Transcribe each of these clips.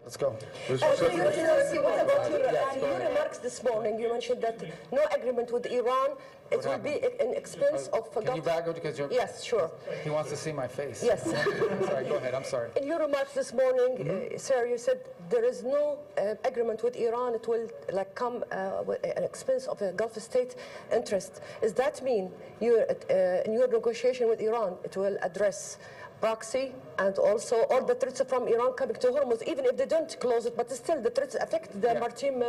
Let's go. What about your remarks this morning? You mentioned that no agreement with Iran. It will be an expense of... Can you back up because you're... Yes, sure. He wants to see my face. Yes. Sorry, go ahead. I'm sorry. In your remarks this morning, sir, you said there is no agreement with Iran. It will come at an expense of a Gulf state interest. Does that mean in your negotiation with Iran, it will address proxy and also all the threats from Iran coming to Hormuz, even if they don't close it, but still the threats affect the maritime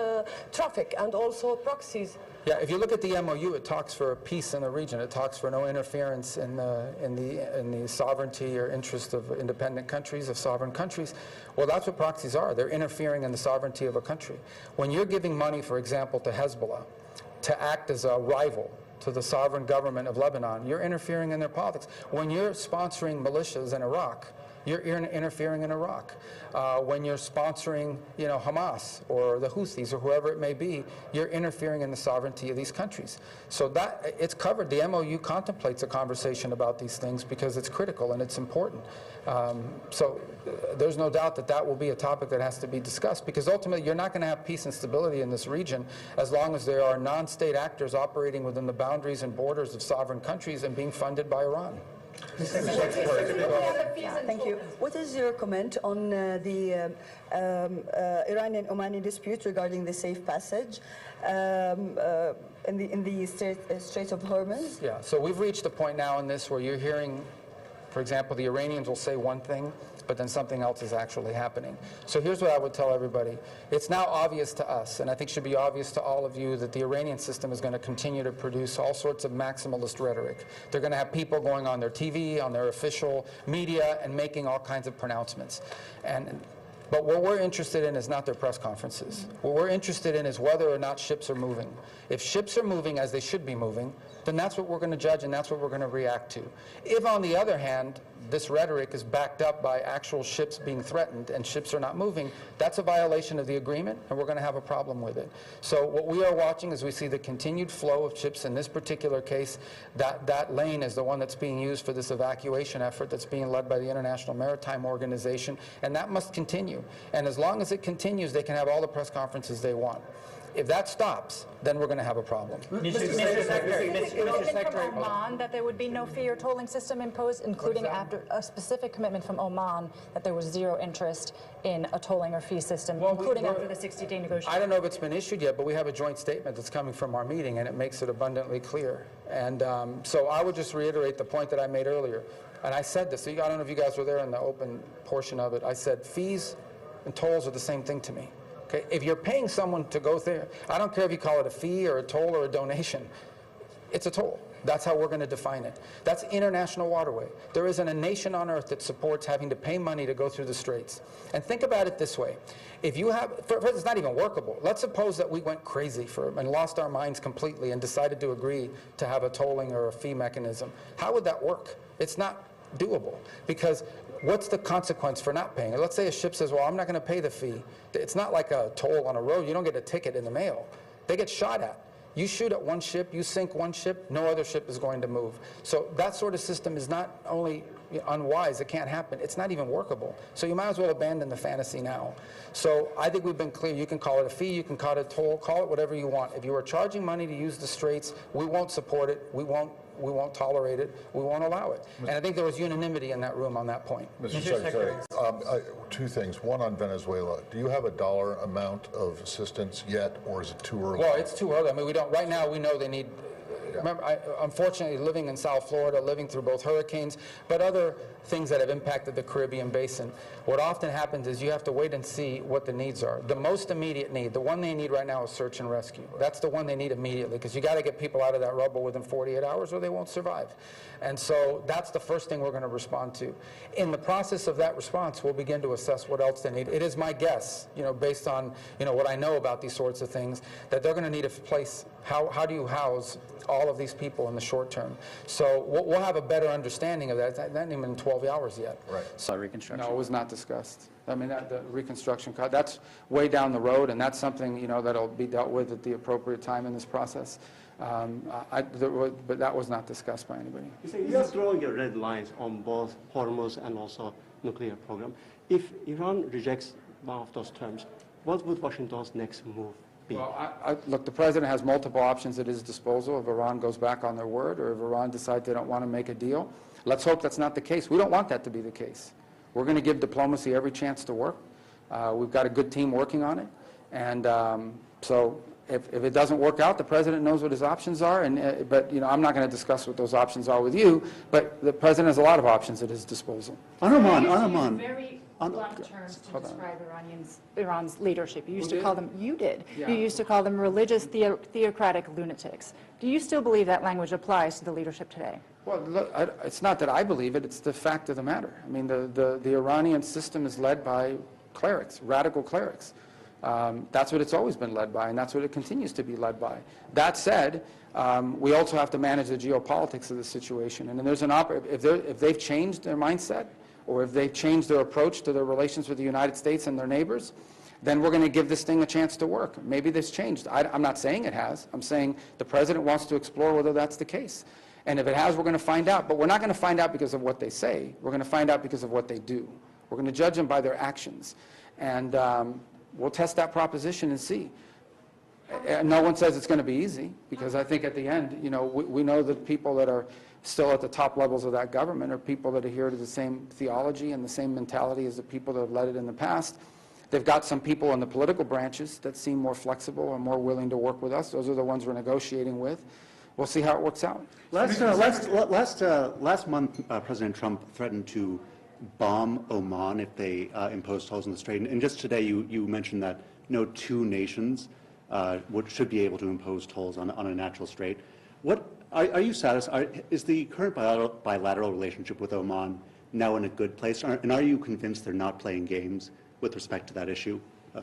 traffic and also proxies? Yeah, if you look at the MOU, it talks for peace in the region. It talks for no interference in the sovereignty or interest of independent countries, of sovereign countries. Well, that's what proxies are. They're interfering in the sovereignty of a country. When you're giving money, for example, to Hezbollah to act as a rival to the sovereign government of Lebanon, you're interfering in their politics. When you're sponsoring militias in Iraq, you're interfering in Iraq. When you're sponsoring, Hamas or the Houthis or whoever it may be, you're interfering in the sovereignty of these countries. So that it's covered. The MOU contemplates a conversation about these things because it's critical and it's important. So there's no doubt that that will be a topic that has to be discussed, because ultimately you're not going to have peace and stability in this region as long as there are non-state actors operating within the boundaries and borders of sovereign countries and being funded by Iran. Thank you. What is your comment on the Iranian-Omani dispute regarding the safe passage in the Strait of Hormuz? Yeah, so we've reached a point now in this where you're hearing, for example, the Iranians will say one thing, but then something else is actually happening. So here's what I would tell everybody. It's now obvious to us, and I think should be obvious to all of you, that the Iranian system is going to continue to produce all sorts of maximalist rhetoric. They're going to have people going on their TV, on their official media, and making all kinds of pronouncements. But what we're interested in is not their press conferences. What we're interested in is whether or not ships are moving. If ships are moving as they should be moving, then that's what we're going to judge and that's what we're going to react to. If, on the other hand, this rhetoric is backed up by actual ships being threatened and ships are not moving, that's a violation of the agreement and we're going to have a problem with it. So what we are watching is we see the continued flow of ships. In this particular case, that lane is the one that's being used for this evacuation effort that's being led by the International Maritime Organization, and that must continue. And as long as it continues, they can have all the press conferences they want. If that stops, then we're going to have a problem. Mr. Secretary, from Oman that there would be no fee or tolling system imposed, including after a specific commitment from Oman that there was zero interest in a tolling or fee system, including after the 60-day negotiation. I don't know if it's been issued yet, but we have a joint statement that's coming from our meeting, and it makes it abundantly clear. And so I would just reiterate the point that I made earlier. And I said this, I don't know if you guys were there in the open portion of it. I said fees and tolls are the same thing to me. Okay, if you're paying someone to go there, I don't care if you call it a fee or a toll or a donation, it's a toll. That's how we're going to define it. That's international waterway. There isn't a nation on earth that supports having to pay money to go through the straits. And think about it this way. If you have, first, it's not even workable. Let's suppose that we went crazy and lost our minds completely and decided to agree to have a tolling or a fee mechanism. How would that work? It's not doable, because what's the consequence for not paying it? Let's say a ship says, well, I'm not going to pay the fee. It's not like a toll on a road. You don't get a ticket in the mail. They get shot at. You shoot at one ship, you sink one ship, no other ship is going to move. So that sort of system is not only unwise, it can't happen, it's not even workable. So you might as well abandon the fantasy now. So I think we've been clear. You can call it a fee, you can call it a toll, call it whatever you want. If you are charging money to use the straits, we won't support it, we won't tolerate it, we won't allow it. And I think there was unanimity in that room on that point. Mr. Secretary, two things. One on Venezuela. Do you have a dollar amount of assistance yet, or is it too early? Well, it's too early. I mean, we don't, right now we know they need, remember, unfortunately, living in South Florida, living through both hurricanes, but other things that have impacted the Caribbean basin, what often happens is you have to wait and see what the needs are. The most immediate need, the one they need right now is search and rescue. That's the one they need immediately, because you got to get people out of that rubble within 48 hours or they won't survive. And so that's the first thing we're going to respond to. In the process of that response, we'll begin to assess what else they need. It is my guess, based on what I know about these sorts of things, that they're going to need a place. How do you house all of these people in the short term? So we'll have a better understanding of that. It's not even 12 hours yet. Right. So reconstruction. No, it was not discussed. I mean, the reconstruction, that's way down the road, and that's something that'll be dealt with at the appropriate time in this process. But that was not discussed by anybody. You're drawing your red lines on both Hormuz and also nuclear program. If Iran rejects one of those terms, what would Washington's next move be? Well, look, the president has multiple options at his disposal if Iran goes back on their word or if Iran decides they don't want to make a deal. Let's hope that's not the case. We don't want that to be the case. We're going to give diplomacy every chance to work. We've got a good team working on it. And so if it doesn't work out, the president knows what his options are. But I'm not going to discuss what those options are with you. But the president has a lot of options at his disposal. Oman. Very blunt terms to describe Iran's leadership. You used to call them, you did. You used to call them religious theocratic lunatics. Do you still believe that language applies to the leadership today? Well, look, it's not that I believe it, it's the fact of the matter. I mean, the Iranian system is led by clerics, radical clerics. That's what it's always been led by, and that's what it continues to be led by. That said, we also have to manage the geopolitics of the situation. And then there's if they've changed their mindset, or if they've changed their approach to their relations with the United States and their neighbors, then we're going to give this thing a chance to work. Maybe this changed. I'm not saying it has. I'm saying the president wants to explore whether that's the case. And if it has, we're going to find out. But we're not going to find out because of what they say. We're going to find out because of what they do. We're going to judge them by their actions. And we'll test that proposition and see. No one says it's going to be easy, because I think at the end, we know that people that are still at the top levels of that government are people that adhere to the same theology and the same mentality as the people that have led it in the past. They've got some people in the political branches that seem more flexible and more willing to work with us. Those are the ones we're negotiating with. We'll see how it works out. Last month, President Trump threatened to bomb Oman if they imposed tolls on the strait. And just today, you mentioned that no two nations should be able to impose tolls on a natural strait. Are you satisfied? Is the current bilateral relationship with Oman now in a good place? And are you convinced they're not playing games with respect to that issue?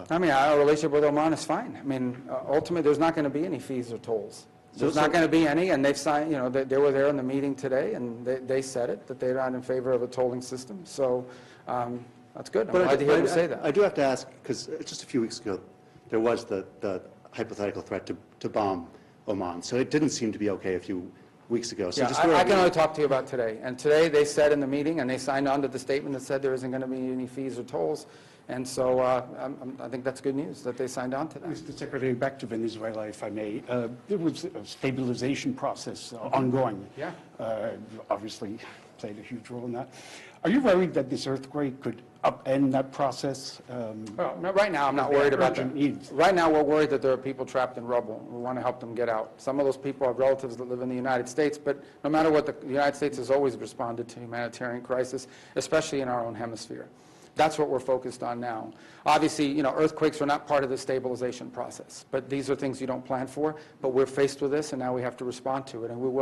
I mean, our relationship with Oman is fine. I mean, ultimately, there's not going to be any fees or tolls. There's not going to be any, and they've signed, they were there in the meeting today, and they said it, that they're not in favor of a tolling system. So that's good. I'm glad to hear them say that. I do have to ask, because just a few weeks ago, there was the hypothetical threat to bomb Oman. So it didn't seem to be okay a few weeks ago. So I can only talk to you about today. And today they said in the meeting, and they signed on to the statement that said there isn't going to be any fees or tolls. And so I think that's good news that they signed on to that. Mr. Secretary, back to Venezuela, if I may. There was a stabilization process ongoing. Yeah. Obviously played a huge role in that. Are you worried that this earthquake could upend that process? Well, no, right now I'm not worried about that. Right now we're worried that there are people trapped in rubble. We want to help them get out. Some of those people have relatives that live in the United States, but no matter what, the United States has always responded to humanitarian crisis, especially in our own hemisphere. That's what we're focused on now. Obviously, earthquakes are not part of the stabilization process, but these are things you don't plan for. But we're faced with this, and now we have to respond to it, and we will.